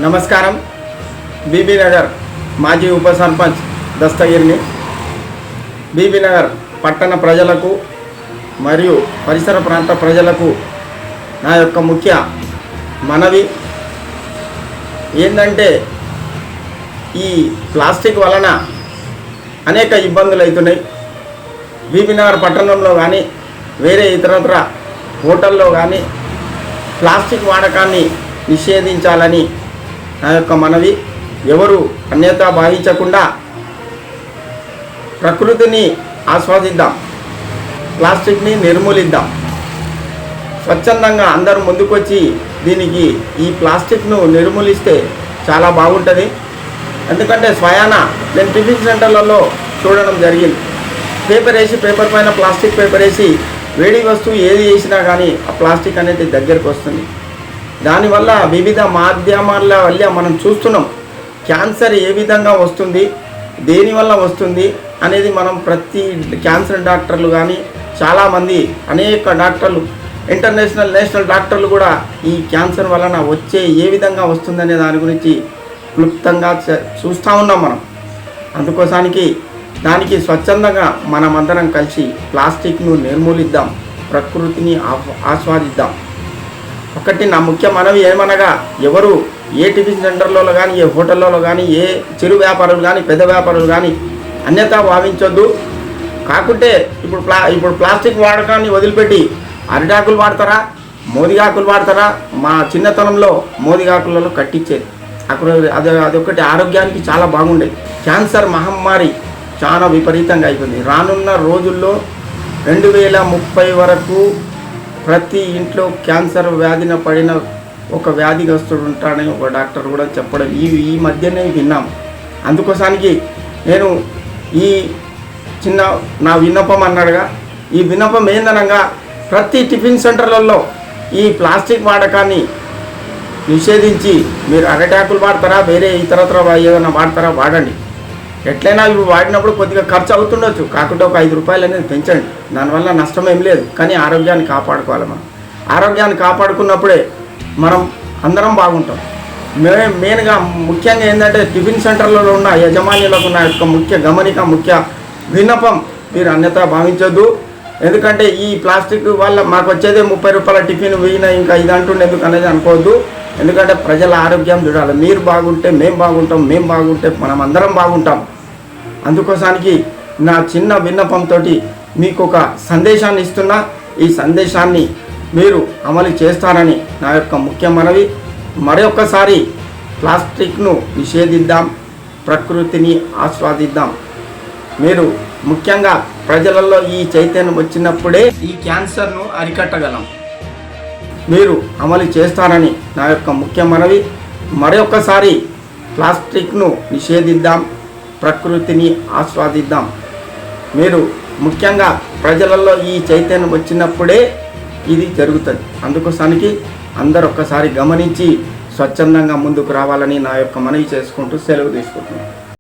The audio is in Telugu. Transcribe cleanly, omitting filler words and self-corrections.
నమస్కారం. బీబీ నగర్ మాజీ ఉప సర్పంచ్ దస్తగిరిని. బీబీ నగర్ పట్టణ ప్రజలకు మరియు పరిసర ప్రాంత ప్రజలకు నా యొక్క ముఖ్య మనవి ఏంటంటే, ఈ ప్లాస్టిక్ వలన అనేక ఇబ్బందులు అవుతున్నాయి. బీబీ నగర్ పట్టణంలో కానీ వేరే ఇతరత్ర హోటల్లో కానీ ప్లాస్టిక్ వాడకాన్ని నిషేధించాలని నా యొక్క మనవి. ఎవరు అన్యతా భావించకుండా ప్రకృతిని ఆస్వాదిద్దాం, ప్లాస్టిక్ని నిర్మూలిద్దాం. స్వచ్ఛందంగా అందరూ ముందుకొచ్చి దీనికి ఈ ప్లాస్టిక్ను నిర్మూలిస్తే చాలా బాగుంటుంది. ఎందుకంటే స్వయాన నేను టిఫిన్ సెంటర్లలో చూడడం జరిగింది. పేపర్ పైన ప్లాస్టిక్ పేపర్ వేసి వేడి వస్తువు ఏది వేసినా కానీ ఆ ప్లాస్టిక్ అనేది దగ్గరికి వస్తుంది. దానివల్ల వివిధ మాధ్యమాల వల్ల మనం చూస్తున్నాం క్యాన్సర్ ఏ విధంగా వస్తుంది, దేనివల్ల వస్తుంది అనేది మనం ప్రతి క్యాన్సర్ డాక్టర్లు కానీ చాలామంది అనేక డాక్టర్లు ఇంటర్నేషనల్ నేషనల్ డాక్టర్లు కూడా ఈ క్యాన్సర్ వలన వచ్చే ఏ విధంగా వస్తుందనే దాని గురించి క్లుప్తంగా చూస్తూ ఉన్నాం మనం. అందుకోసానికి దానికి స్వచ్ఛందంగా మనమందరం కలిసి ప్లాస్టిక్ను నిర్మూలిద్దాం, ప్రకృతిని ఆస్వాదిద్దాం. ఒకటి నా ముఖ్య మనవి ఏమనగా, ఎవరు ఏ టిఫిన్ సెంటర్లలో కానీ ఏ హోటల్లో కానీ ఏ చిరు వ్యాపారులు కానీ పెద్ద వ్యాపారులు కానీ అన్యతా భావించొద్దు. కాకుంటే ఇప్పుడు ప్లాస్టిక్ వాడకాన్ని వదిలిపెట్టి అరిటాకులు వాడతారా, మోదిగాకులు వాడతారా? మా చిన్నతనంలో మోదిగాకులలో కట్టించేది. అక్కడ అదొకటి ఆరోగ్యానికి చాలా బాగుండేది. క్యాన్సర్ మహమ్మారి చాలా విపరీతంగా అయిపోయింది. రానున్న రోజుల్లో 2030 వరకు ప్రతి ఇంట్లో క్యాన్సర్ వ్యాధిన పడిన ఒక వ్యాధిగ్రస్తుడు ఉంటాడని ఒక డాక్టర్ కూడా చెప్పడం ఈ మధ్యనే విన్నాం. అందుకోసానికి నేను ఈ చిన్న నా విన్నపం అన్నాడుగా, ఈ విన్నపం ఏందనగా ప్రతి టిఫిన్ సెంటర్లలో ఈ ప్లాస్టిక్ వాడకాన్ని నిషేధించి, మీరు అరటాకులు వాడతారా, వేరే ఇతరత్ర ఏదైనా వాడతారా వాడండి. ఎట్లయినా ఇవి వాడినప్పుడు కొద్దిగా ఖర్చు అవుతుండొచ్చు, కాకుంటే ఒక 5 రూపాయలు అనేది పెంచండి. దానివల్ల నష్టం ఏం లేదు. కానీ ఆరోగ్యాన్ని కాపాడుకోవాలి. మనం ఆరోగ్యాన్ని కాపాడుకున్నప్పుడే మనం అందరం బాగుంటాం. మెయిన్గా ముఖ్యంగా ఏంటంటే, టిఫిన్ సెంటర్లలో ఉన్న యజమానులకు నా యొక్క ముఖ్య విన్నపం, మీరు అన్యతా భావించొద్దు. ఎందుకంటే ఈ ప్లాస్టిక్ వల్ల మాకు వచ్చేదే 30 రూపాయల టిఫిన్ పోయినా ఇంకా ఇది అంటుండే ఎందుకు అనేది అనుకోవద్దు. ఎందుకంటే ప్రజల ఆరోగ్యం చూడాలి. మీరు బాగుంటే మేము బాగుంటాం, మేము బాగుంటే మనం అందరం బాగుంటాం. అందుకోసానికి నా చిన్న విన్నపంతో మీకు ఒక సందేశాన్ని ఇస్తున్నా. ఈ సందేశాన్ని మీరు అమలు చేస్తారని నా యొక్క ముఖ్య మనవి. మరొకసారి ప్లాస్టిక్ను నిషేధిద్దాం, ప్రకృతిని ఆస్వాదిద్దాం. మీరు ముఖ్యంగా ప్రజలలో ఈ చైతన్యం వచ్చినప్పుడే ఈ క్యాన్సర్ను అరికట్టగలం. మీరు అమలు చేస్తారని నా యొక్క ముఖ్య మనవి. మరొకసారి ప్లాస్టిక్ను నిషేధిద్దాం, ప్రకృతిని ఆస్వాదిద్దాం. మీరు ముఖ్యంగా ప్రజలలో ఈ చైతన్యం వచ్చినప్పుడే ఇది జరుగుతుంది. అందుకోసానికి అందరూ ఒక్కసారి గమనించి స్వచ్ఛందంగా ముందుకు రావాలని నా యొక్క మనవి చేసుకుంటూ సెలవు తీసుకుంటున్నాను.